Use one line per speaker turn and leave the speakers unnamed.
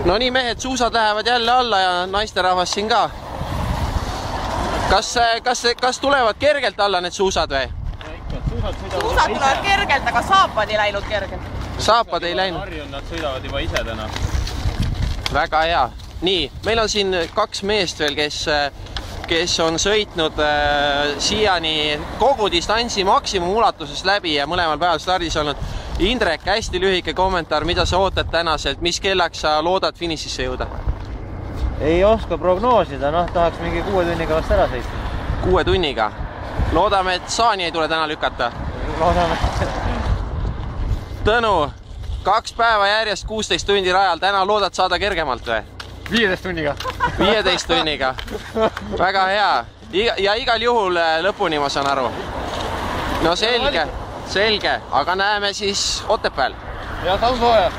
No nii, mehed, suusad lähevad jälle alla ja naisterahvas siin ka. Kas tulevad kergelt alla need suusad või?
Suusad tulevad kergelt, aga saapad ei läinud kergelt.
Saapad ei läinud?
Harjun, nad sõidavad juba ise täna.
Väga hea. Nii, meil on siin 2 meest veel, kes on sõitnud siiani kogu distantsi maksimumulatuses läbi ja mõlemal päeval stardis olnud. Indrek, hästi lühike kommentaar, mida sa ootad tänaselt, mis kellaks sa loodad finišisse jõuda?
Ei oska prognoosida, tahaks mingi 6 tunniga vast ära sõita.
6 tunniga? Loodame, et saani ei tule täna lükata.
Loodame.
Tõnu, 2 päeva järjest 16 tundi rajal, täna loodad saada kergemalt või?
15 tunniga.
15 tunniga. Väga hea. Ja igal juhul lõpuni, ma saan aru. No selge, aga näeme siis Otepääl.
Ja, ta on sooja.